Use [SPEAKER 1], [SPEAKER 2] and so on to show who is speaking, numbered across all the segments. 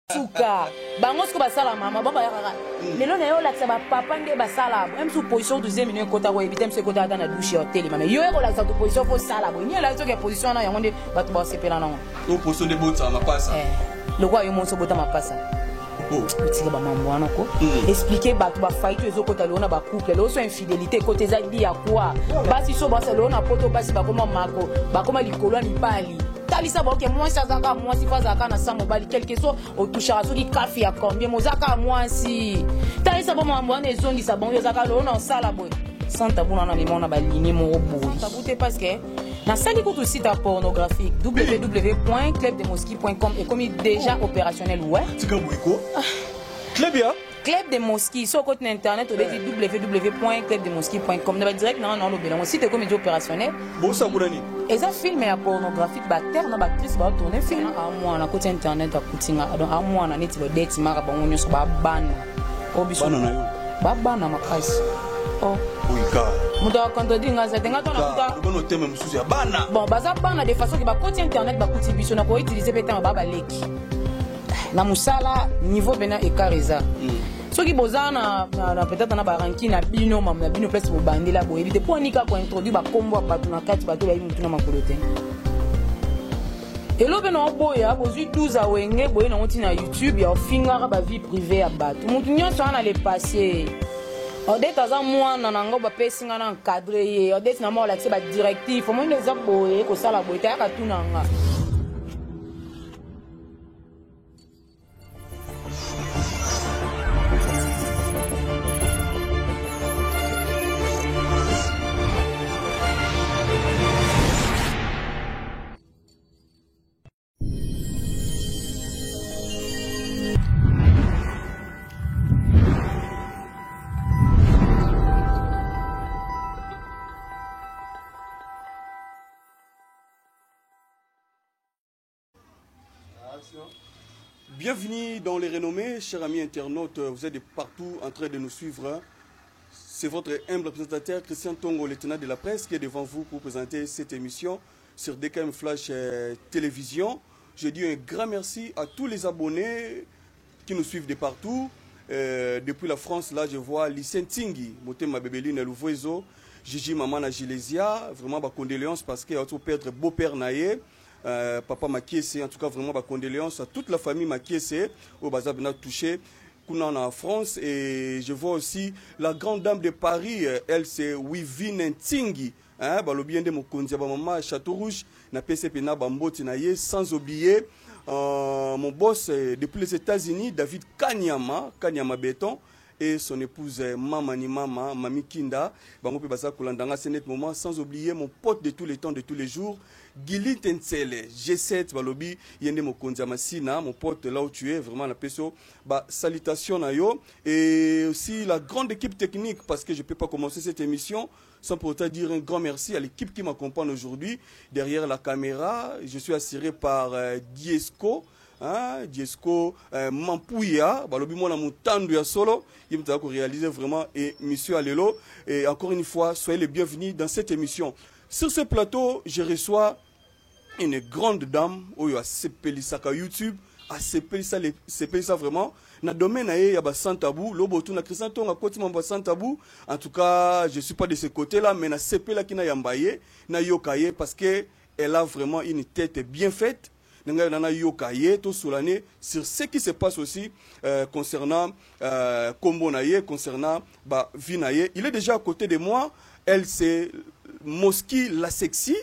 [SPEAKER 1] Souka, bango sko basala mama, baba yakaka. Lelo na yo lakisa ba papa nde basala, même sous position deuxième minute kota ko ebitem se kota dans la douche hotel mama. Yo ko lakisa to position fo sala bo. Ni la to ke position na yango nde bato ba sepela na ngo.
[SPEAKER 2] O position de bota ma passa.
[SPEAKER 1] Le quoi yo monso bota ma passa. Oh, tika ba mambo wana ko. Expliquer bato ba fight ezo kota lo na ba couple, lo so infidélité côté za li ya quoi. Basi so basa lo na poto basi ba koma mako, ba koma likolo ni pali. Talisa boke moi chazaka moi si fazaka na samo bali quelque chose au touchera so ki kafi ya combien mozaka moi si talisa bo mambo na ezongi sa bon yo zaka lo na sala boy santa buna na limona ba ligne mo boy tabute parce que na sali ko site pornographique www.clubdemosquis.com est comme déjà opérationnel ouais
[SPEAKER 2] tika boyko club ya
[SPEAKER 1] Club de Mosquée, sur le internet, on dit www.clubdemosquis.com. On va direct dans le site comme opérationnel.
[SPEAKER 2] Bon, ça vous donne.
[SPEAKER 1] Et ça film est pornographique, terre, na actrice va tourner film. À moi, na côté internet, à côté, donc à moi, na net, va date, mara, bon, on y soit ban. Obiso. Ban na ma price. Oh.
[SPEAKER 2] Oui, car.
[SPEAKER 1] Muda quand on dit nga ça, tenga tona muda.
[SPEAKER 2] Bon, thème monsieur ban.
[SPEAKER 1] Bon, baza ban de façon que ba côté internet, ba côté biso na ko utiliser pétan ba leki. Na musala niveau bena ekareza. Ce qui bozana peut-être na baranki na bino mam na bino place bo bandela bo éviter pour nika ko introduire ba kombo ba na kati ba to ba yimu tuna makolote. Elobe na boya bozui 12 awenge boye na ngoti na YouTube ya ofingara ba vie privée ya bato. Mutu nyonso ana le passer. Odeta za mwana na ngo ba pesinga na encadrer ye. Odeta na mo la ba directive. Faut mo les aboye ko sala boye ta ka tunanga.
[SPEAKER 2] Bienvenue dans les renommées, chers amis internautes, vous êtes de partout en train de nous suivre. C'est votre humble présentateur Christian Tongo, lieutenant de la presse, qui est devant vous pour présenter cette émission sur DKM Flash Télévision. Je dis un grand merci à tous les abonnés qui nous suivent de partout. Depuis la France, là, je vois Lycée Tingui, Motema Bebeline Louvoizo, Gigi Maman Gilesia, vraiment ma condoléances parce qu'il y a tout perdre beau-père Naye. Papa Makiese, en tout cas vraiment ma condoléances à toute la famille Makiese au Bazab n'a touché en France. Et je vois aussi la grande dame de Paris, elle c'est Wivine Ntingi, le bien de mon maman Château Rouge, na PCP na Bamboti naye, sans oublier mon boss depuis les États-Unis, David Kanyama Béton, et son épouse Mami Kinda, moment, sans oublier mon pote de tous les temps, de tous les jours, Gili Tensele, G7, Balobi, Yende Mokonza Masina, mon pote là où tu es, vraiment la peso, salutations à yo, et aussi la grande équipe technique, parce que je ne peux pas commencer cette émission sans pour autant dire un grand merci à l'équipe qui m'accompagne aujourd'hui. Derrière la caméra, je suis assuré par Diesco. Diesco Mampouya, balobi mona mutandu ya solo, il m'a réalisé vraiment et monsieur Alelo. Et encore une fois, soyez les bienvenus dans cette émission. Sur ce plateau, je reçois une grande dame, oyo a sepelisaka YouTube, a sepelisa vraiment. Na domaine il y a sans tabou, lobotu na Christian Tonga koti mamba sans tabou. En tout cas, je suis pas de ce côté-là, mais na sepela kina yambaye, na yokaye parce que elle a vraiment une tête bien faite. Sur ce qui se passe aussi concernant Kombo Naye, concernant Vinaye. Il est déjà à côté de moi. Elle, c'est Mosquée la Sexy,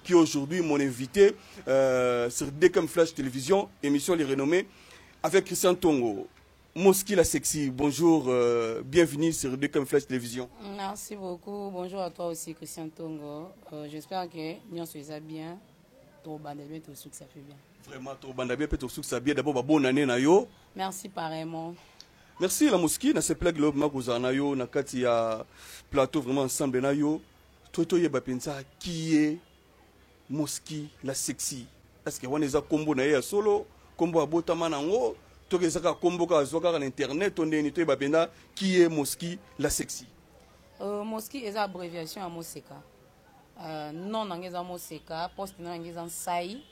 [SPEAKER 2] qui est aujourd'hui mon invité sur DKM Flash Télévision, émission Les Renommées, avec Christian Tongo. Mosquée la Sexy, bonjour, bienvenue sur DKM Flash Télévision.
[SPEAKER 1] Merci beaucoup, bonjour à toi aussi Christian Tongo. J'espère que nous sommes bien. Ça fait bien.
[SPEAKER 2] Vraiment, ça bien. D'abord, bonne année na yo.
[SPEAKER 1] Merci pareillement.
[SPEAKER 2] Merci la Mosquée, na se plague le magoza na yo, na kati ya plateau vraiment ensemble na yo. Toto yeba pensa qui est Mosquée la Sexy. Est-ce que on est à combo na ya solo, combo abotama nango, to ke saka combo ka zoka na internet on est to yeba pensa qui est Mosquée la Sexy.
[SPEAKER 1] Mosquée est abréviation à Moseka. Non, nangeza Moseka, poste nangeza Sai.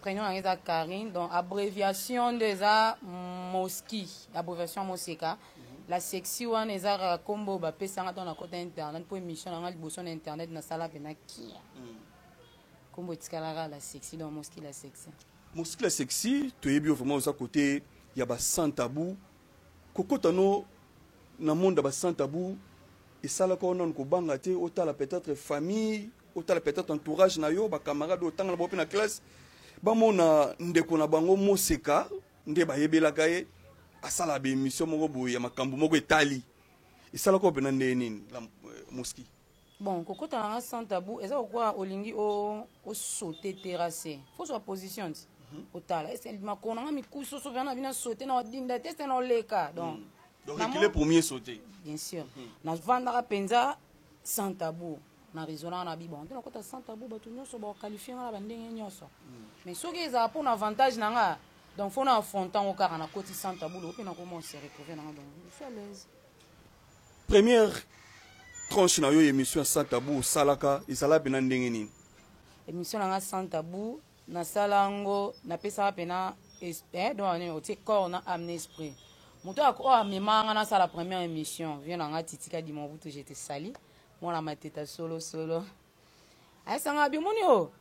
[SPEAKER 1] prénom eza Karine, donc abréviation déjà Moski, abréviation Moseka. La sexy one eza combo ba pesanga dans la côté internet pour émission dans liboso na internet na sala pena ki. Combo tikalara la sexy dans Moski la sexy.
[SPEAKER 2] Moski la sexy, tu es bien vraiment au côté il y a ba sans tabou. Kokotano na monde ba sans tabou et ça là qu'on on ko bangate autant peut-être famille, autant peut-être entourage na yo ba camarade autant na bope na classe. Ba mona ndeko na bango Moseka nde ba yebela kaye asala be émission moko boye ya makambo moko etali esala ko pena nini la Moski.
[SPEAKER 1] Bon kokota na sans tabou eza quoi olingi o sauter terrasser faut soit position otala c'est ma konanga mikuso so vana bina sauter na dinda test na leka donc
[SPEAKER 2] il est premier sauter
[SPEAKER 1] bien sûr na vanda penza sans tabou na raisonnement na bibon donc kota sans tabou batu nyonso ba qualifier na bandenge nyonso mais soki eza pour un avantage nanga donc faut na affrontant au car na koti sans tabou lo pe na comment se retrouver na donc je suis à l'aise.
[SPEAKER 2] Première tranche na yo émission sans tabou salaka isala pena ndenge nini
[SPEAKER 1] émission na sans tabou na salango na pesa pena donc on est corps na amener esprit moto ako amemanga na sala première émission vient na titika di mon butu j'étais sali moi na mateta solo ay sanga bi moni o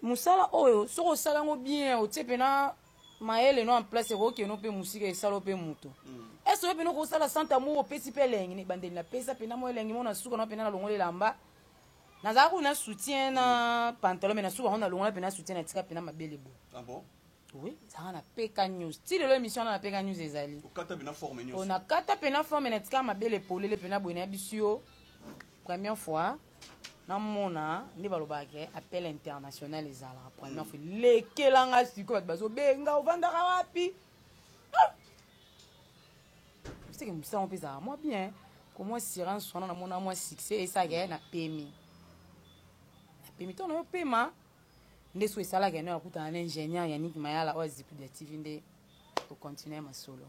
[SPEAKER 1] musala oyo soko salango bien o tepena maele no en place ko ke no pe musika e salo pe muto est-ce que no ko sala santa mo o pesi pe lengi ni bandeli na pesa pena mo lengi mo na suka no pena na longole lamba na za ko na soutien na pantalon mais na suka na longole pena soutien na tika pena mabele bo.
[SPEAKER 2] Ah bon?
[SPEAKER 1] Oui, ça na PK News. Si l'émission na PK News ezali.
[SPEAKER 2] O kata pena forme news.
[SPEAKER 1] On a kata pena forme na tika mabele polele pena boina bisio. Première fois na mona ndi balobake appel international ezala première fois lekelanga siko bazo benga ovandaka wapi. C'est que ça on peut ça moi bien comment siran sona na mona moi succès et ça gagne na PMI. Na PMI to na paiement ndeso esala gagne na kuta na ingénieur Yannick Mayala o zipu de TV nde pour continuer ma solo.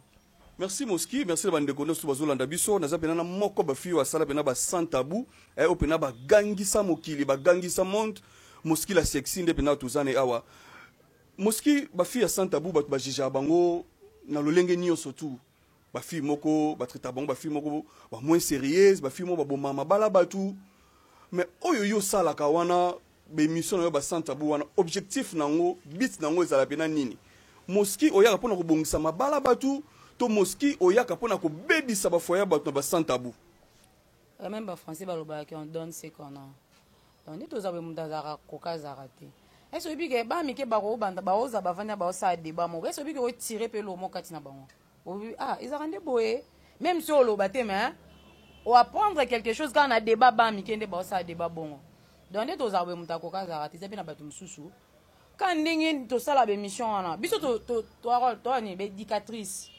[SPEAKER 2] Merci Moski, merci bande kono su bazolanda biso naza pena na moko ba fiyo asala pena ba sans tabou e o pena ba gangisa mokili ba gangisa monde Moski la sexy nde pena tuzane awa Moski ba fiya sans tabou ba jija bango na lolenge nyonso tu ba fi moko ba traita bango ba fi moko ba moins sérieuse ba fi moko ba bomama bala batu mais oyo yo sala ka wana be mission yo ba sans tabou wana objectif nango bit nango ezala pena nini Moski oya pona ko bongisa mabala batu to Moski oyaka pona ko bebisa ba foya ba sans tabou.
[SPEAKER 1] Même ba français ba loba ki on donne ce qu'on a. Donc ni toza be mundazara koka zarate. Est-ce que bige ba mi ke ba ko banda ba oza ba vanya ba osa débat mo. Est-ce que bige o tirer pe lo mo katina bango. Ah, ils arrêtent boye. Même si on loba te mais ou apprendre quelque chose quand on a débat ba mi ke nde ba osa débat bongo. Donc ni toza be mundako koka zarate c'est bien ba tu msusu. Quand ndingi to sala be mission wana. Biso to ni be éducatrice.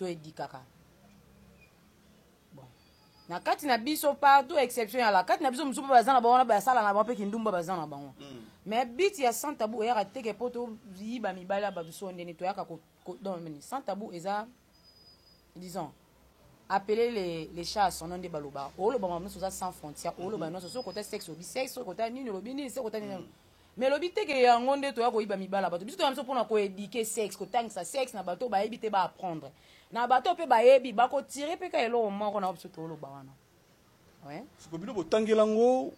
[SPEAKER 1] Edikaka bon na kati na biso partout exception ya la kati na biso musupu bazana ba wana ba sala na ba pe kindumba bazana bango mais bit ya sans tabou ya teke poto yiba mibala ba biso ndeni to yaka ko donc sans tabou eza disons appeler les chats à son nom de baloba o lo ba mamno so sans frontières o lo ba no so côté sexe bisexe côté nini lo bini c'est côté nini mais le but que ya ngonde to ya ko yiba mibala bato biso to amso pona ko éduquer sexe ko tangisa sexe na bato ba ebite ba apprendre na bato pe ba yebi ba ko tirer pe ka elo moko na opso to lo ba wana ouais
[SPEAKER 2] ko bino botangelango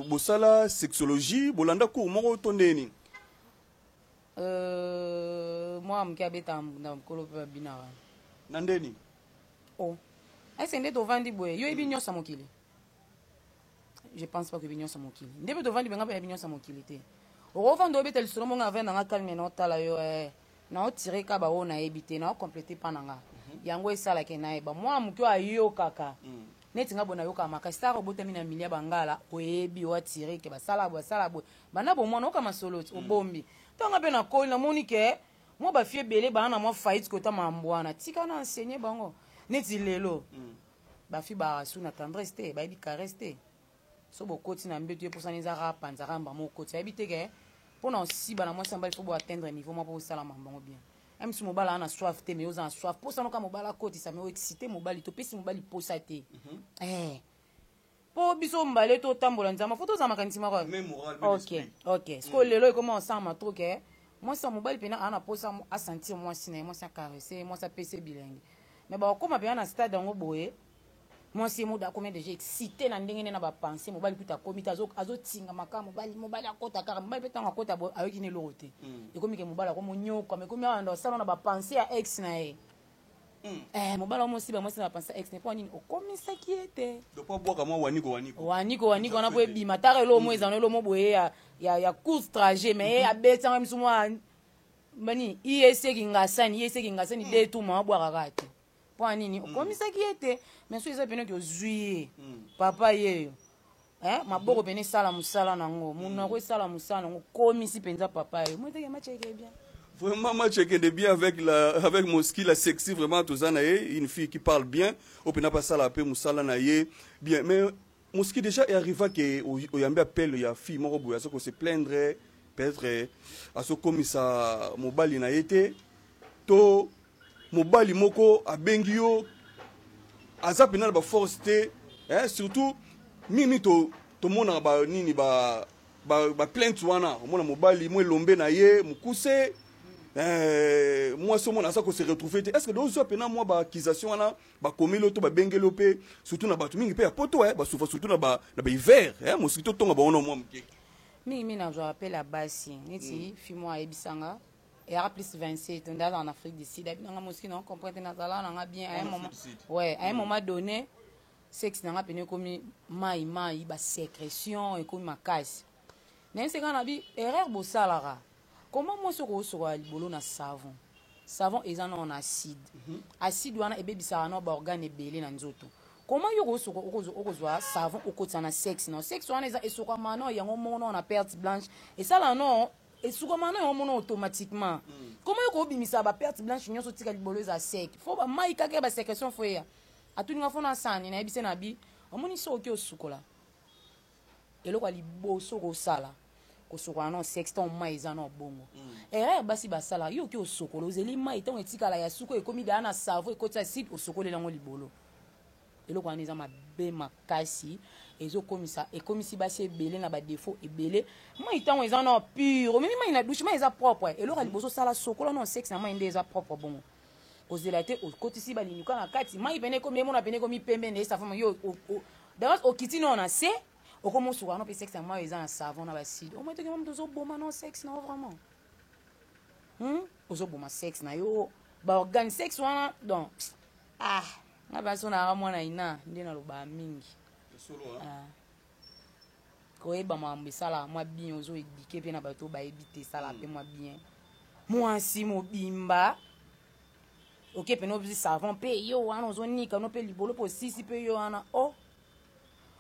[SPEAKER 2] bosala sexologie bolanda ko moko to ndeni
[SPEAKER 1] moi amkia beta na kolo pe bina
[SPEAKER 2] na ndeni
[SPEAKER 1] oh est-ce que to vandi boye yo ebi nyosa mokili je pense pas que bignon sa mokili ndebe to vandi benga pe bignon sa mokili te o vando be tel solo monga venda nga calme na otala yo na o tirer ka ba o na ebité na o compléter pa nanga yango esala ke na eba moi mukyo ayo kaka neti nga bona yo ka maka star obota mina milia bangala o ebi o tirer ke ba sala bo bana bo mona o ka masolo o bombi to nga pe na ko na monike mo ba fie belé ba na mo fight ko ta mambwana tika na enseigner bango neti lelo ba fi ba su na tendresse te ba ebi caresse te so bokoti na mbeto pour ça nizara panzara mbamo koti habite ke pour aussi bana moi samba il faut atteindre niveau moi pour ça la mambo bien même si mobala na soif te mais aux en soif pour ça no ka mobala koti ça me exciter mobali to pesi mobali pour ça te po biso mbale to tambola nzama faut tozama kanisi mako
[SPEAKER 2] même moral
[SPEAKER 1] ok sko lelo ekoma osama truc moi ça mobile pena ana posa a sentir moi sina moi ça caresser moi ça pc bilingue mais ba okoma pena na stade ngo boye moi c'est moda comme déjà excité na ndenge na ba penser mobile puta komita azo tinga makamo mobile akota kaka mobile peta akota bo avec une loroté et comme que mobile ko monyoka mais comme ando ça na ba penser à ex na mobile mo si ba moi ça na penser ex ne pas nini okomisa qui était
[SPEAKER 2] de pas boire comme
[SPEAKER 1] waniko na boye bima tare lo mo ezana lo mo boye ya course trajet mais abeta même souvent mani IEC kingasani de tout mo boire kaka pour nini okomisa qui était mais so eza pene que ozui papa ye maboko pene sala musala nango muna ko sala musala nango komisi penza papa ye moi te match est bien.
[SPEAKER 2] Vraiment, match de bien avec Moski, la sexy, vraiment, tout ça, une fille qui parle bien. Au pena pas ça la paix, Moussala naye. Bien, mais Moski déjà est arrivé que Yambe appelle la fille, mon robot, à ce qu'on se plaindrait, peut-être, à ce commissaire Mobali n'a été. To Mobali Moko, à Bengio, à ça, pena ba force, surtout, mimi to monde ba nini ba plainte wana, mon Mobali, moi lombe naye, mukuse. Moi ce monde ça qu'on se retrouver est-ce que dans ce pena moi ba accusation na ba komelo to ba bengelo pe surtout na ba to mingi pe poto ba soufa surtout na ba hiver mosquito to ba ono moi mke
[SPEAKER 1] mingi na je rappelle la basi niti fi moi ebisanga et à plus 27 on est en Afrique du Sud na mosquito non comprendre na zala na bien à un moment à un moment donné sexe na pene comme mai ba sécrétion et comme ma casse même c'est quand on a dit erreur bosalara. Comment moi ce que libolo na savon ezana en acide acide wana ebebisa na ba organe belé na nzoto comment yo so okozwa savon okotsa na sexe non sexe wana eza esoka mano yango mono na perte blanche et ça là non esoka mano yango mono automatiquement comment yo ko bimisa ba perte blanche nyonso tika libolo za sec faut ba mai kaka ba sécrétion faut ya atuninga fona sani na ebise na bi omoni so ki osukola eloko liboso ko sala kosokola non sexton mai eza na bongo erreur basi basala yo ki osokola ozeli mai ntango etikala ya suko ekomi daa na cerveau ekoti acide osokolela yango libolo eloko wana eza mabe makasi ezokomisa ekomisi basi ebele na badefo ebele mai ntango eza na pure omemi mai na douche mai eza propre eloko ya liboso osala sokola non sexe na mai nde eza propre bongo kozela te okotisi balinuka na kati mai pene ekomi emona pene ekomi pembe nde esafama yo d'abord okiti no na se okomo souvent non sexe moi ils ont un savon na baside au moins que même deux boma non sexe non vraiment ozo boma sexe na yo ba organe sexe wana donc na baso na mwana ina ndi na loba mingi
[SPEAKER 2] solo
[SPEAKER 1] ko eba mambe sala moi bien ozo éduquer pe na bato ba ebité sala pe moi bien moi si mo bimba OK pe no bi savon pe yo wana ozo nika no pe libolo po sisi pe yo wana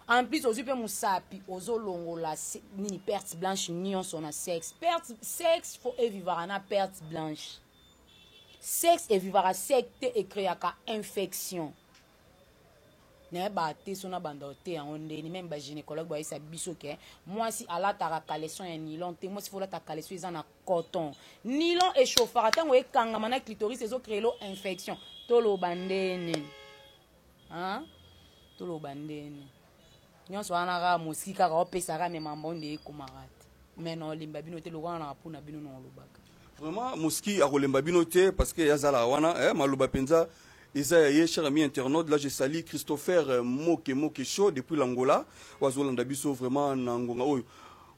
[SPEAKER 1] en plus aussi pe musapi ozo longola ni perte blanche nion son sexe perte sexe faut vivre na perte blanche sexe et vivre à secte et créer ka infection ne ba te sona bandote en onde ni même ba gynécologue ba isa biso ke moi si ala ta caleçon ya nylon te moi si faut la ta caleçon ils en coton nylon et chauffard tango e kanga mana clitoris ezo créer lo infection tolo bandene tolo bandene nyonso wana ka moski kaka opesaka me mambo nde ekomaka te mais na olemba bino te lokwana na kapuna bino na olobaka
[SPEAKER 2] vraiment moski akolemba bino te parce que yazala wana maloba penza eza ye cher ami internaute là je salue Christopher Moke Show depuis l'Angola wazolanda biso vraiment na ngonga oyo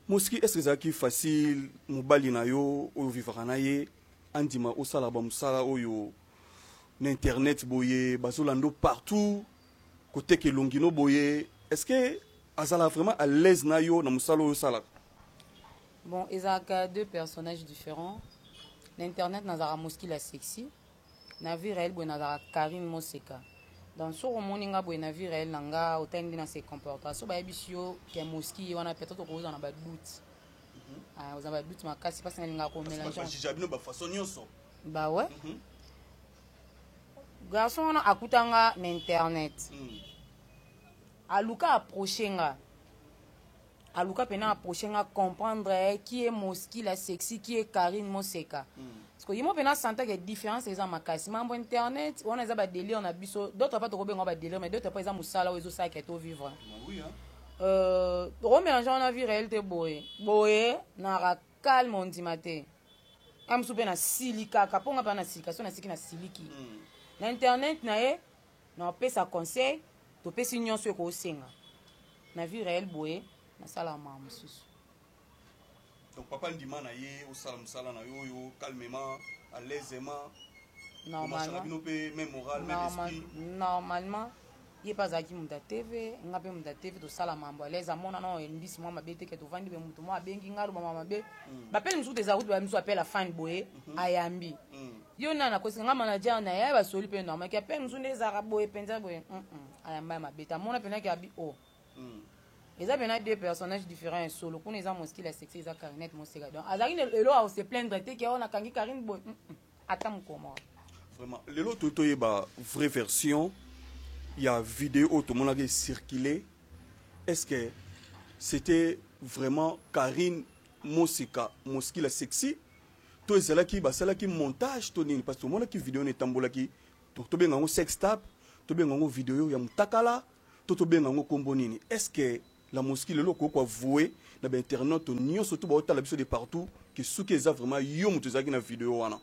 [SPEAKER 2] moski est-ce que ezalaki facile mobali na yo oyo vivaka na ye andima osala bamusala oyo na internet boye bazolando partout côté ke longino boye. Est-ce que Azala vraiment à l'aise na yo na musalo sala?
[SPEAKER 1] Bon, ils ont deux personnages différents. L'internet nazara Moski la sexy. Na vie réelle bo nazara Karim Moseka. Dans ce moninga bo na vie réelle nanga otendi na ses comportements. So ba ebisio ke Moski wana peut-être ko na ba doute. Vous avez doute makasi parce que ninga ko mélanger.
[SPEAKER 2] Parce que j'habine ba façon nyonso.
[SPEAKER 1] Bah ouais. Garçon na akutanga na internet. Aluka approcher nga aluka pena approcher nga comprendre qui est Moski la sexy, qui est Karine Moseka. Parce que yimo pena sentir que différence eza makasi. Mambo internet, on a ba délire na biso, d'autres pas to ba délire mais d'autres pas eza musala ou ezo sa que to vivre.
[SPEAKER 2] Oui hein.
[SPEAKER 1] Remélanger na vie réalité boye na calme on dimate. Am soupe na silika, kaponga pa na silika, so na siki na siliki. Na internet na e na pesa conseil, to pesi nyonso ko senga. Na vie réelle boye na sala ma mususu.
[SPEAKER 2] Donc papa ndima na ye au sala na yo calmement, à l'aisément.
[SPEAKER 1] Normalement.
[SPEAKER 2] Même moral, même esprit.
[SPEAKER 1] Normalement, il pas zaki muda TV, ngape muda TV to sala mambo à l'aise amona no ndisi mwa mabete ke to vandi be mutu mwa bengi ngalu mama mabe. Ba pele musu des routes ba musu appelle la fan boye ayambi. Yo na kosi nga manager na ya ba soli pe normal ke pe musu des arabo penza boye. Ayamba mabete amona pena ke abi o. Ils ont deux personnages différents solo. Pour les hommes, la sexy, ils ont Karine Moseka. Donc, Azarine, le a se plaindre qu'on a kangi Karine Boy. Attends, comment?
[SPEAKER 2] Vraiment, le lot tout est ba vraie version. Il y a vidéo tout le monde a circulé. Est-ce que c'était vraiment Karine Moseka, Moski la sexy? Tout est là qui montage tout ni parce que tout le monde qui vidéo n'est tambola qui tout bien en sex tape, tout bien en vidéo ya mutakala, tout bien en combo nini. Est-ce que la mosquée le loco quoi voué na ba internet nio surtout ba la biso de partout que ce qui est vraiment yo mutu zaki na vidéo wana.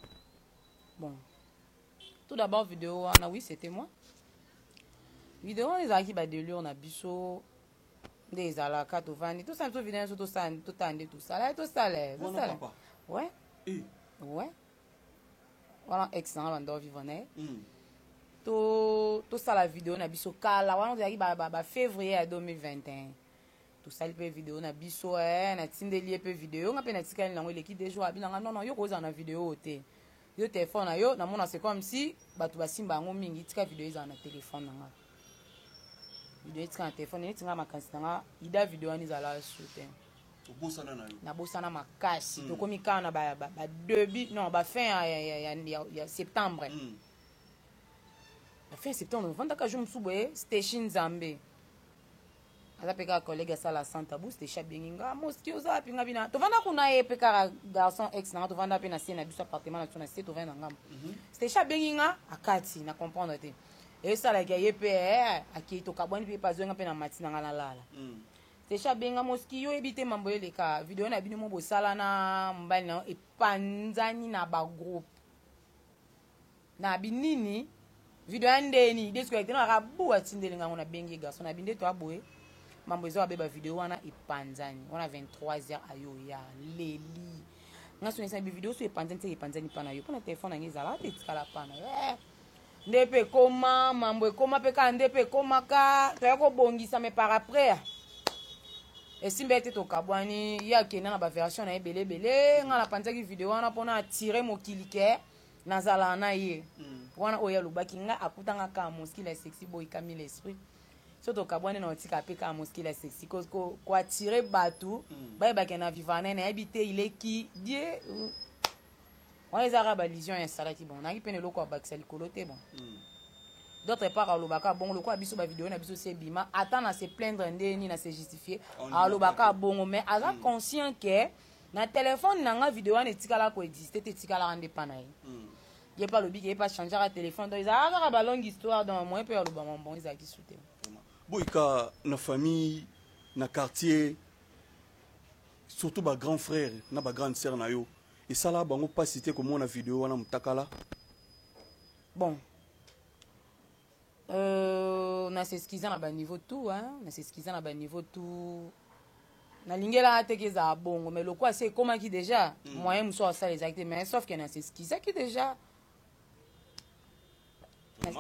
[SPEAKER 1] Bon. Tout d'abord vidéo wana oui, c'était moi. Vidéo les aki ba delure na biso des alaka to vandi tout ça tout vidéo tout ça tout tande tout ça là tout ça là. Ouais. Ouais. Voilà excellent bando vivre né. Tout ça la vidéo na biso kala wana zaki ba février 2021. Tout ça le vidéo na biso na tindeli pe vidéo nga pe na tikali nango leki des jours abinanga non yo koza na vidéo te yo téléphone na yo na mona c'est comme si batu basimba ngo mingi tika vidéo za na téléphone nanga vidéo tika na téléphone ni tinga makansi nanga ida vidéo ni za la shooter
[SPEAKER 2] to bosana na yo
[SPEAKER 1] na bosana makasi to komi kana ba début non ba fin ya septembre la fin septembre vanda ka jour msuboye station Zambe. Aza peka collègue ça la Santa Bou c'était Chabinga Moski oza pinga bina to vanda kuna e peka garçon ex na to vanda pe na sie na biso appartement na tona sie to vanda ngam c'était Chabinga akati na comprendre te et ça la gaye pe aki to kaboni pe pas zonga pe na matina ngala lala c'était Chabinga Moski yo ebite mambo le ka vidéo na bino mo bo sala na mbali na e panzani na ba groupe na binini vidéo ndeni desconnecté na rabu atindeli ngana na bengi garçon na binde to aboye mambo ezo abeba vidéo wana ipanzani wana 23h ayo ya leli ngaso nesa bi vidéo so ipanzani pana yo pona téléphone ngeza la tetikala pana ndepe koma mambo ekoma pe ka ndepe koma ka to yako bongisa me par après esimbe ete to kabwani ya kena na ba version na ebele ngala panzaki vidéo wana pona attirer mokilike nazala na ye wana oya lubaki nga akutanga ka Moski la sexy boy Camille l'esprit surtout kabwane na otika pe ka Moski la sexy ko attirer batu ba ba kena vivana na habiter il est qui die on les arabes vision installé qui bon na ki pene loko baksa likolote bon d'autre part alobaka bon loko abiso ba vidéo na biso se bima attendre se plaindre ndeni na se justifier alobaka bon mais aza conscient que na téléphone na nga vidéo na etikala ko exister te tikala ande pana il pas le big il pas changer à téléphone donc ils a ba longue histoire dans moi peut le bon ils a qui souté
[SPEAKER 2] boika na famille na quartier surtout ba grand frère na ba grande sœur na yo et ça là bango pas cité comme on a vidéo wana mutakala
[SPEAKER 1] bon na s'excuser na ba niveau tout hein na s'excuser na ba niveau tout na lingela te keza bongo mais le quoi c'est comment qui déjà moyen muso ça les actes mais sauf que na s'excuser qui déjà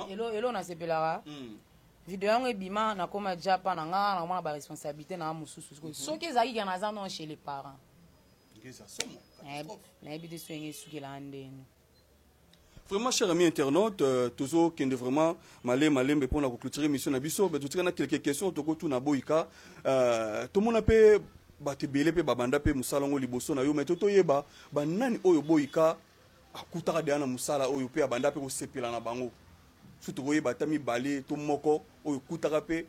[SPEAKER 1] Hello na sepelara vidéo ngo ebima na koma japa na nga na mona ba responsabilité na mususu soki ezaki kana za non chez les parents
[SPEAKER 2] ngeza somo
[SPEAKER 1] na ebite soyenge sukela ndeni.
[SPEAKER 2] Vraiment chers amis internautes toujours qui est vraiment malé pour la clôturer mission na biso mais tout na quelques questions to ko tout na boika tout le monde peut bate belé pe babanda pe musala ngo liboso na yo mais toto yeba ba nani oyo boika akutaka de na musala oyo pe abanda pe ko sepela na bango surtout boye batami balé to moko oyo kutaka pe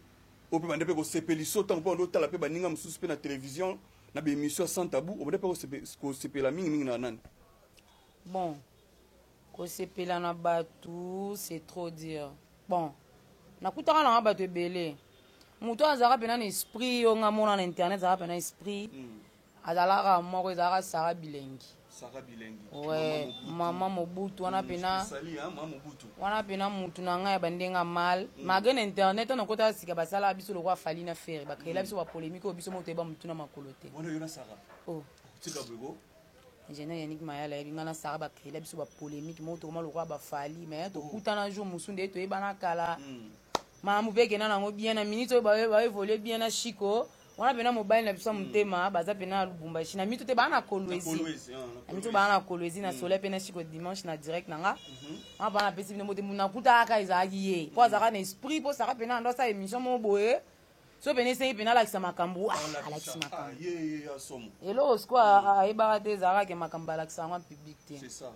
[SPEAKER 2] on peut demander que sepeliso tant qu'on doit la paix baninga mususu na télévision na be émission sans tabou on peut pas que sepela mingi na nan.
[SPEAKER 1] Bon, ko sepela na batu c'est trop dire. Bon, na kutaka na batu belé. Muto azara pena na esprit yo nga mona na internet azara pena esprit. Azala moko ezara Sarah Bilengi.
[SPEAKER 2] Sarah Bilengi.
[SPEAKER 1] Ouais, maman Mobutu wana pena.
[SPEAKER 2] Sali hein, maman Mobutu.
[SPEAKER 1] Wana pena mutu na nga ya bandenga mal. Magana internet on kota sika basala biso le roi fali na faire ba créer la biso ba polémique o biso moto eba mutu na makolote.
[SPEAKER 2] Wana yo na Sarah.
[SPEAKER 1] Oh.
[SPEAKER 2] Tika bego.
[SPEAKER 1] Ingénieur Yannick Mayala ya bingana Sarah ba créer la biso ba polémique moto comment le roi ba fali mais to kutana jour musunde to eba na kala. Mamu peke na nango bien na minute ba évoluer bien na Chico. On a bien mobile na biso mutema baza pena Lubumbashi na mitu te bana kolwezi na mitu bana kolwezi na soleil pena Chico dimanche na direct nanga on bana pesi bino mote muna kuta ka izaki ye po azaka na esprit po saka pena ndo sa émission mo boye so pena se pena la kisama kambu ala kisama kambu
[SPEAKER 2] ye ya somo
[SPEAKER 1] elo squad e barate zara ke makamba la kisama public te
[SPEAKER 2] c'est ça.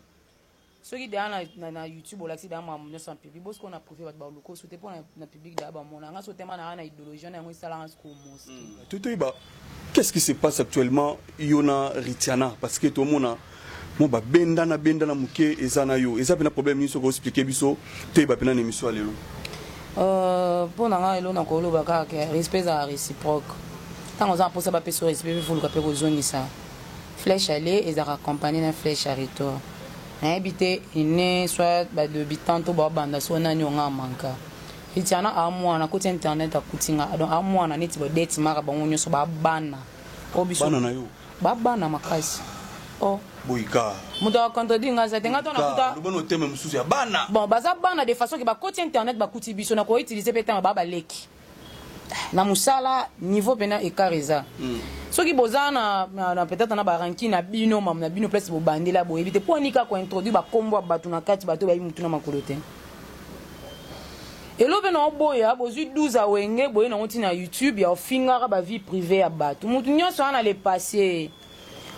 [SPEAKER 1] Ceux qui na YouTube ou l'accident ma mon sans public parce qu'on a prouvé votre baloko sauter pour na public d'abord mon anga sauter na idéologie na ngisa la ko moski
[SPEAKER 2] tout ba qu'est-ce qui se passe actuellement yona Ritiana parce que tout le monde mo ba benda na muke ezana yo eza pena problème ni so ko expliquer biso te ba pena na émission lelo
[SPEAKER 1] pour na elo na ko lo ba ka respect à réciproque tant on a pour ça ba peso respect il faut le capé ko zone ça flèche aller et ça accompagner na flèche à retour na habité ine soit ba de habitant to ba banda so na nyonga manka itiana amwa na côté internet akutinga donc amwa na neti ba date mara ba ngonyo so ba bana obiso
[SPEAKER 2] bana na yo
[SPEAKER 1] ba bana makasi oh
[SPEAKER 2] boika
[SPEAKER 1] muta contredire nga za tenga to na kuta
[SPEAKER 2] bono teme mususu ya bana
[SPEAKER 1] bon baza bana de façon que ba côté internet ba kuti biso na ko utiliser peut-être ba leki na musala niveau pena ekareza soki bozana na peut-être na ba ranking na bino mam na bino place bo bandela bo éviter pour nika ko introduire ba kombo batu na kati bato ba mutu na makolote elobe na oboya bozu 12 awenge boye na ngoti na YouTube ya ofingaka ba vie privée ya batu mutu nyonso ana le passé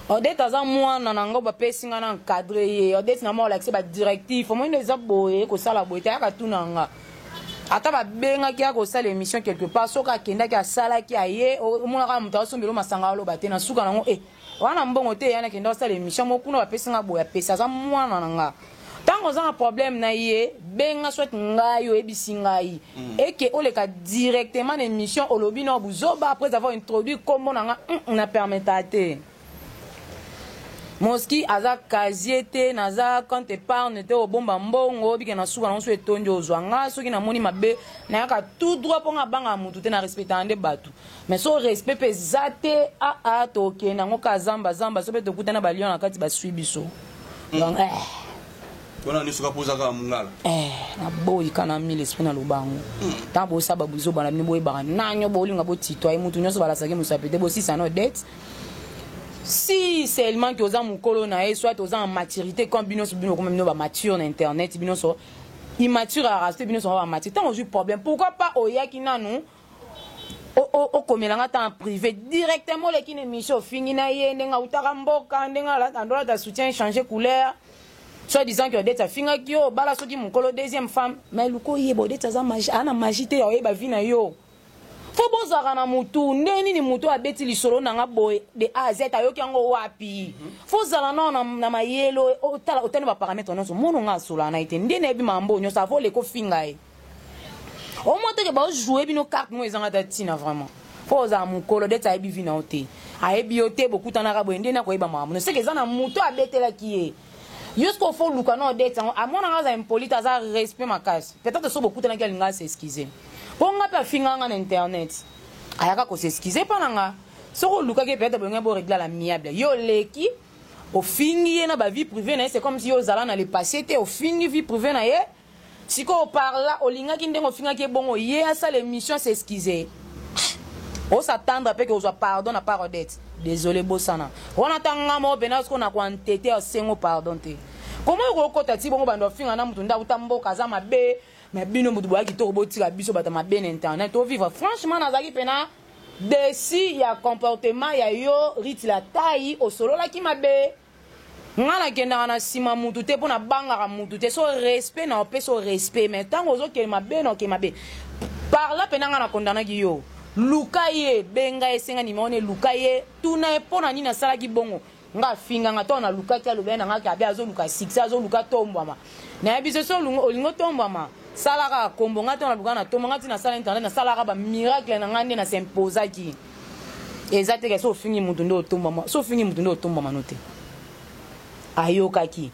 [SPEAKER 1] odete aza mwana na ngo ba pesinga na encadrer ye odete na mo l'accès ba directif mo ndo za boye ko sala boye ta ka tunanga ata ba benga ki ko sala émission quelque part soka kenda ki asala ki aye o mona ka muta sombelo masanga lo bate na suka nango wana mbongo te yana kenda sala émission mo kuna ba pesinga boya pesa za mwana nanga tango za un problème na ye benga soit ngayo ebisi ngai et que o le ka directement l'émission olobi no buzoba après avoir introduit comment nanga na permettate Moski aza kaziete naza compte épargne te obomba mbongo bike na suka na so etonjo ozwanga soki na moni mabe na yaka tout droit ponga banga mutu te na respectande batu mais so respect pe zate a to ke na ngoka zamba so pe to kutana ba lion na kati ba suibiso donc
[SPEAKER 2] wana ni suka poza ka mungala
[SPEAKER 1] na boyi kana mille esprit na lubango ta bo sababu zo bana ni boyi ba nanyo bo linga bo titwa mutu nyoso bala sake musapete bo si ça no dette si seulement que oza mukolo na e soit oza en maturité comme binoso bino comme bino ba mature na internet binoso immature à rester binoso ba mature tant j'ai problème pourquoi pas oyaki nanu o komelanga ta en privé directement les kine mission fingi na ye ndenga utaka mboka ndenga la ndola ta soutien changer couleur soit disant que d'être finga kio bala soki mukolo deuxième femme mais luko yebo d'être za magie ana magie te yo ba vina yo faut bozaka na mutu ndeni ni mutu abeti lisolo nanga boy de A Z ayoki yango wapi faut zala na mayelo otala otene ba paramètres nonso mono nga sola na ite ndene bi mambo nyo ça vaut le ko finga e au moins que ba jouer bino carte mo ezanga tatina vraiment faut za mukolo de ta ebi vina ote a ebi ote beaucoup tanaka boy ndena ko eba mamu c'est que za na mutu abetela ki jusqu'au fond luka no de ta a mona nga za impolite za respect makasi peut-être so beaucoup tanaka linga s'excuser ponga pa finga na internet ayaka ko s'excuser pananga soko luka ke peut-être bonga bo régler la miable yo leki au fingi na ba vie privée na c'est comme si yo zala na le passé te au fingi vie privée na ye siko o parla o linga ki ndengo finga ke bongo ye asa l'émission s'excuser o s'attendre après que o soit pardon na part d'être désolé bosana on attanga mo benas ko na ko entêter o sengo pardon te comment ko ko tati bongo bando finga na mutunda utamboka za mabe mais bino mutu boya kitoko botika biso bata mabe na internet o vivre franchement nazaki pena desi ya comportement ya yo riti la taille o solo la ki mabe ngana kenda na sima mutu te pona banga ka mutu te so respect na pe so respect mais tango zo ke mabe no ke mabe par là penanga na condamna ki yo luka ye benga esenga ni mone luka ye tuna e pona ni na sala ki bongo nga finga nga to na luka ki alobena nga ka be azo luka 6 azo luka tombama na yebiso so olingo tombama sala ka kombo nga to na luka na tomba nga tina sala internet na sala ka ba miracle na nga nde na s'imposa ki ezate ke so fingi mutu ndo tombama so fingi mutu ndo tombama note ayoka ki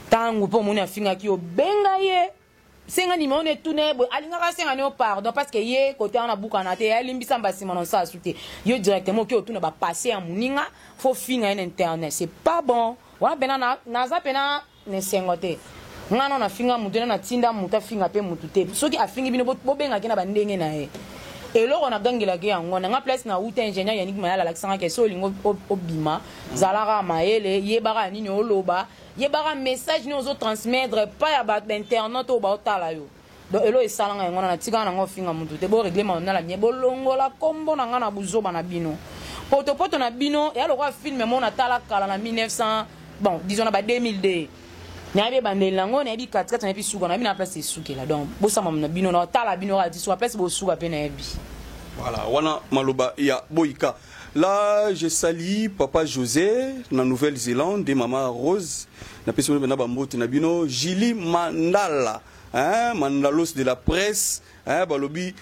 [SPEAKER 1] tangu po moni afinga ki yo benga ye senga ni mone tune bo alinga ka senga ne pardon parce que ye côté on a bukana te alimbisa mbasima non sa souté yo directement ki otuna ba passer en muninga faut finga en internet c'est pas bon wa bena na za pena ne sengote ngana na finga mutu na tinda mutu finga pe mutu te soki afingi bino bo benga ki na bandenge na ye eloko na gangela ke yango na place na uta ingénieur Yannick Mayala l'accent ke so lingo obima zalaka maele yebaka nini oloba yebaka message ni ozo transmettre pas ya ba internet o ba otala yo donc elo esalanga yango na tika na ngo finga mutu te bo règlement na la mie bolongola kombo na ngana buzoba na bino poto na bino ya lokwa film mo na tala kala na 1900 bon disons na ba 2002 na be bandeli lango na bi 4 na bi suka na bi na place suka là donc bosama na bino na tala bino ra diso place bo suka pe na bi
[SPEAKER 2] voilà wana maloba ya boyika. Là je salue papa José na Nouvelle-Zélande et maman Rose na personne na bambote na bino Julie Mandala hein Mandalos de la presse hein balobi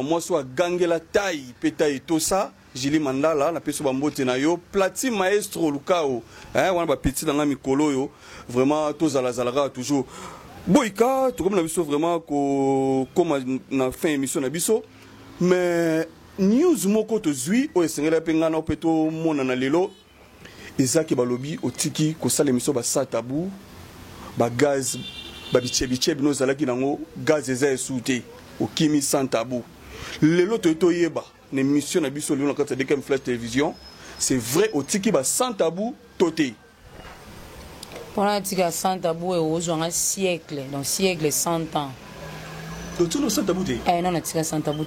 [SPEAKER 2] moi soit gangela taille petaille tout ça Julie Mandala na personne bambote na yo Platine maestro Lukao hein wana ba petit dans mikolo yo vraiment tous à la zalaga toujours boyka tout comme na biso vraiment ko comme na fin émission na biso mais news moko to zui o esengela penga na peto mona na lelo ezaki balobi otiki ko sala émission ba sa tabou ba gaz ba bichebiche bino zalaki nango gaz eza esouté o kimi sans tabou lelo to yeba na émission na biso lelo na kata de Kem Flash télévision c'est vrai otiki ba sans tabou toté
[SPEAKER 1] pona tika sans tabou e ozo un siècle donc siècle 100 ans.
[SPEAKER 2] Tu ne sais pas bouter.
[SPEAKER 1] Non, on a tiré sans tabou.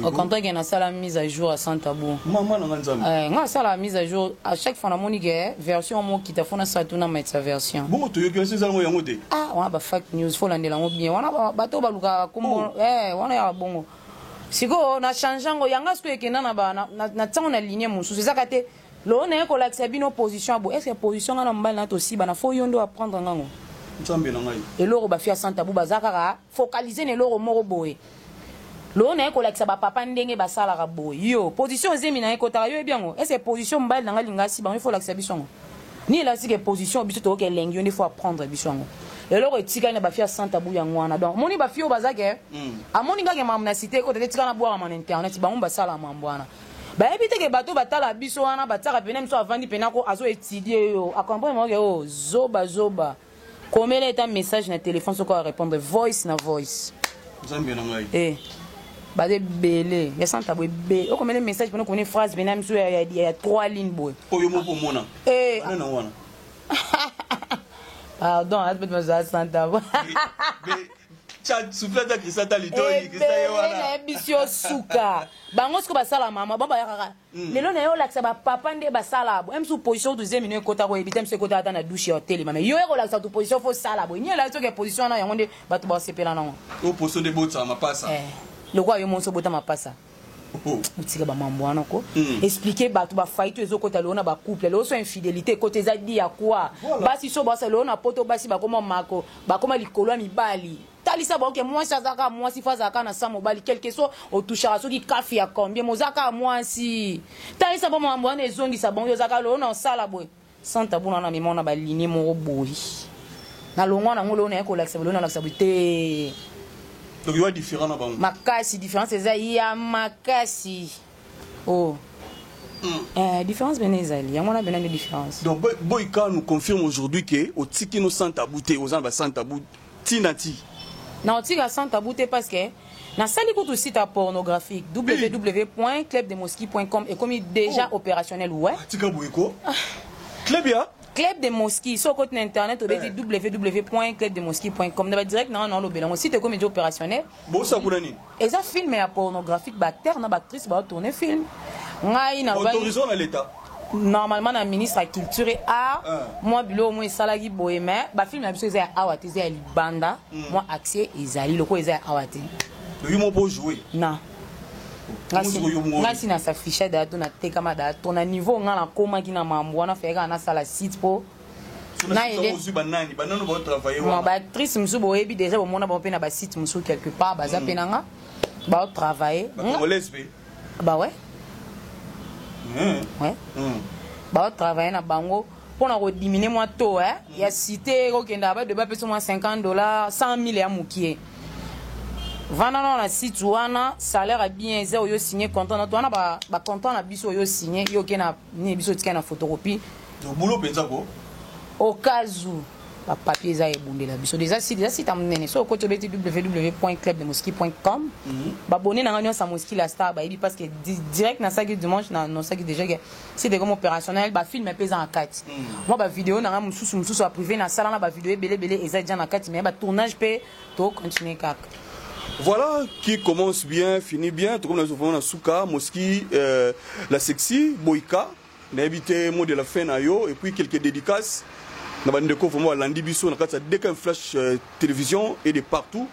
[SPEAKER 1] Au contraire, il y a la mise à jour à sans tabou.
[SPEAKER 2] Maman, on
[SPEAKER 1] a la mise à jour. À chaque fois, on a version mot qui t'a fait ça, tu n'as mettre sa version.
[SPEAKER 2] Bon, tu as ces allemands y monter.
[SPEAKER 1] Ah, on a fake news, faut l'en dire bien. On a bateau baluka comme on a bon. Si on a changé, on y a un aspect qui n'a pas na ligne mon sous ça kate. L'on est qu'on accepte une opposition. Est-ce que position on a mal aussi, bana faut yondo apprendre ngango. Et l'euro ba fia santa bu bazaka focaliser ne l'euro moro boy l'eau na ko lakisa ba papa ndenge ba sala ka boy yo position zemi na ko ta yo bien ngo est-ce position mbal na ngalinga si ba il faut lakisa bisongo ni la si que position biso to ke lengi il faut apprendre bisongo et l'euro etika na ba fia santa bu yango wana donc moni ba fio bazaka amoni ngake mamna cité ko te tika na boire man internet ba mba sala mambwana ba ebite ke bato batala biso wana bataka pena miso avandi pena ko azo étudier yo accompagnement ke o zoba comme elle est un message na téléphone sur quoi répondre voice na voice bah de belé ya santa boy be o comme le message pendant qu'on est phrase benam sur il y a 3 lignes boy
[SPEAKER 2] o yo mo pour mona non wana
[SPEAKER 1] pardon à peut me santa boy
[SPEAKER 2] chat souffle ta qui santa litoni qui ça yo wana
[SPEAKER 1] ebisio suka bango sko basala mama baba yakaka lelo na yo lakisa ba papa nde basala bo emsu position deuxième minute kota ko ebitem se kota ata na douche hotel mama yo ko lakisa tu position fo sala bo ni la to ke position na yango nde bato ba sepela nango
[SPEAKER 2] o position de botsa mapasa
[SPEAKER 1] le quoi yo monso bota mapasa utika ba mambo wana ko expliquer bato ba fight ezo kota lona ba couple lo so infidélité côté za di ya quoi basi so basa lona poto basi ba koma mako ba koma likolo mibali talisa ba ke moi sazaka moi si fazaka na sa mobali quelque soit au touchera so ki kafi ya combien mozaka moi si talisa ba mambo wana ezongi sa bongo zaka lona sala boy sans tabou na mimona ba ligne mo boy na longo na ngolo na ko laksa lona laksa te.
[SPEAKER 2] Donc il y a différent là-bas.
[SPEAKER 1] Makasi différence c'est ça il y a makasi oh différence benezali y a mona benane différence.
[SPEAKER 2] Donc Boyka nous confirme aujourd'hui que au tiki no sans tabou te aux amba sans tabou tinati
[SPEAKER 1] na au tiki sans tabou te parce que na sali ko site pornographique www.clubdemosquis.com et comme déjà opérationnel ouais
[SPEAKER 2] tika boyko club ya
[SPEAKER 1] Club de Mosquée, sur le internet, on dit www.clubdemosquis.com. On va direct dans le site comme opérationnel.
[SPEAKER 2] Bon, ça vous donne.
[SPEAKER 1] Et ça film est pornographique, bactère, na actrice va tourner film.
[SPEAKER 2] Autorisation à l'État.
[SPEAKER 1] Normalement, le ministre de la Culture et Art, moi, bilo, moi, salagi bohémien, bah film, c'est awate, c'est banda, moi, accès, ils allaient, le quoi, ils allaient awate.
[SPEAKER 2] Le humour pour jouer.
[SPEAKER 1] Non. Ngasi na s'afficher da to na tekama da to na niveau ngala koma ki na mambo na fera na sala site po. Na ele
[SPEAKER 2] banani ba travailler
[SPEAKER 1] wa. Ba actrice musu bo ebi déjà bo mona bo pe na ba site musu quelque part ba za penanga. Ba travailler.
[SPEAKER 2] Ba lesbe.
[SPEAKER 1] Bah ouais. Ouais. Bah travailler na bango pour na diminuer moi taux hein. Il y a cité ko kenda ba de ba peso moi $50, 100,000 ya mukie. Vendant na site wana salaire a bien zéro yo signé content na toi na ba content na biso yo signé yo kena ni biso tika na photocopie.
[SPEAKER 2] Le boulot penza ko.
[SPEAKER 1] Au cas où ba papier za ebundela biso déjà site amnene so ko tobeti www.clubdemoski.com ba abonné na ngani sa Moski la star ba parce que direct na saki dimanche na no saki déjà c'est des comme opérationnel ba film pesa en 4 moi ba vidéo na mususu a privé na sala na ba vidéo belé eza déjà na 4 mais ba tournage pe to continuer kak.
[SPEAKER 2] Voilà qui commence bien, finit bien. Tout comme nous avons Souka, Moski, la sexy, Boïka, n'habité mot de la fin et puis quelques dédicaces. Nous avons découvert vraiment Landi Bisso, nous avons dès qu'un flash télévision et de partout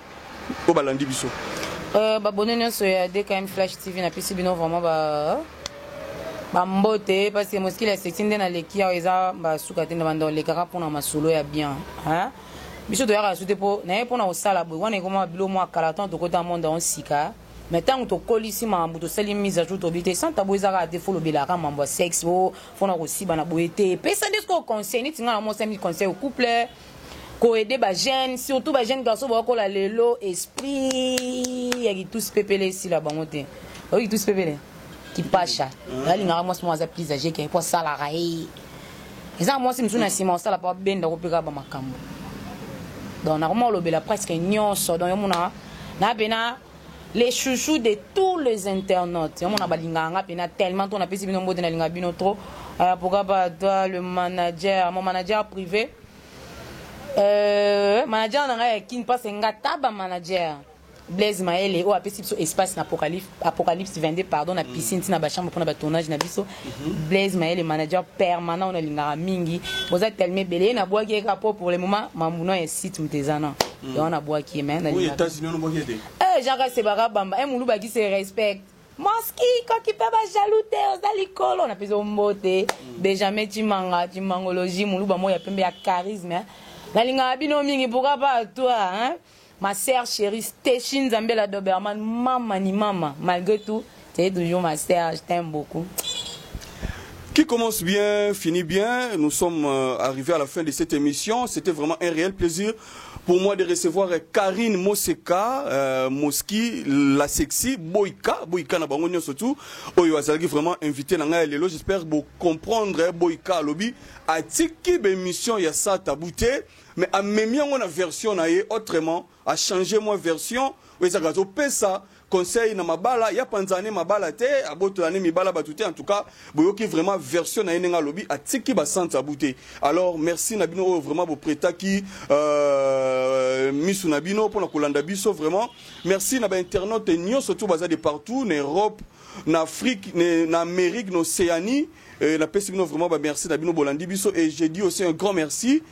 [SPEAKER 2] au Landi Bisso.
[SPEAKER 1] Bonne sur dès qu'un flash TV n'a plus bien vraiment mbote parce que Moski la sexy dans les kia eza Souka tena bando les cara pour na masolo ya bien hein. Biso doya rajouter pour na pour na osala bo wana comme bilo mo kalaton to kota monde on sika mais tant to kolisi mambo to sali mise à jour to bité sans tabo ezaka défaut lo belaka mambo sexe o fona aussi bana boete pesa disco conseil ni tinga mo semi conseil au couple ko aider ba jeune surtout ba jeune garçon ba ko la lelo esprit ya ki tous pepele si la bangote o ki tous pepele ki pacha la linga mo mo za plus âgé qui pour sala rai eza mo sim suna sima sala pa benda ko peka ba makambo. Donc, normalement, le presque nyonso. Donc, on a les chouchous de tous les internautes. On a tellement on a pu de trop. Pourquoi toi, le manager, mon manager privé, manager qui ne passe un manager. Blaise Maël et au espace Apocalypse 22 pardon na piscine na ba chambre pour na tournage na biso Blaise Maël le manager permanent on a lingara mingi oza tellement belé na bois qui rapport pour le moment mamuno et site mtezana et on a bois qui mais na
[SPEAKER 2] oui États-Unis on bois qui
[SPEAKER 1] Jacques Sebara bamba et moulu ba qui se respecte Moski quand qui peut ba jalouté aux alicolo on a plus mbote Benjamin Timangologie moulu ba mo ya pembe ya charisme la lingara bino mingi pourquoi pas toi hein. Ma sœur chérie, Stéphine Zambela Doberman, maman, malgré tout, tu es toujours ma sœur, je t'aime beaucoup.
[SPEAKER 2] Qui commence bien, finit bien. Nous sommes arrivés à la fin de cette émission. C'était vraiment un réel plaisir pour moi de recevoir Karine Moseka, Moski, la sexy, Boïka na bangonyo surtout. Oyo azalaki vraiment invité na ngai lelo. J'espère vous comprendre Boïka lobby. A tiki émission ya sa tabouté, mais a même on a version na ye autrement, a changé moi version. Oui ça gazo pesa. Conseil na mabala ya panzane mabala te abotolane mibala batute en tout cas boyoki vraiment version na yenga lobby atiki ba sante abouté. Alors merci nabino vraiment bo preta ki misu nabino pour na kolanda biso vraiment merci na ba internaute nyonso tout baza de partout en Europe en Afrique en Amérique en Océanie. La Pessibino vraiment merci Nabino Bolandi Biso et j'ai dit aussi un grand merci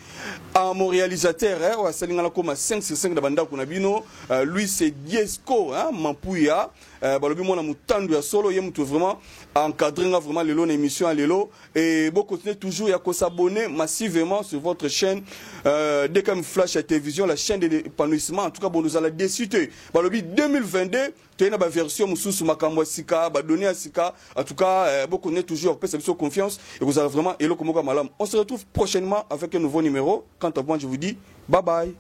[SPEAKER 2] à mon réalisateur hein, Salingala Koma 5/5 d'Abanda Kunabino lui c'est Diesco hein Mampouya balobi mona mutandu ya solo yem tout vraiment encadrer vraiment le long émission à lelo et bon continuez toujours à s'abonner massivement sur votre chaîne dès comme flash à télévision la chaîne d'épanouissement en tout cas bon nous allons discuter balobi 2022 tu as une version mususu makambo sika ba donner à sika en tout cas bon connaît toujours confiance et vous avez vraiment hello comme malam. On se retrouve prochainement avec un nouveau numéro. Quant à moi, je vous dis bye bye.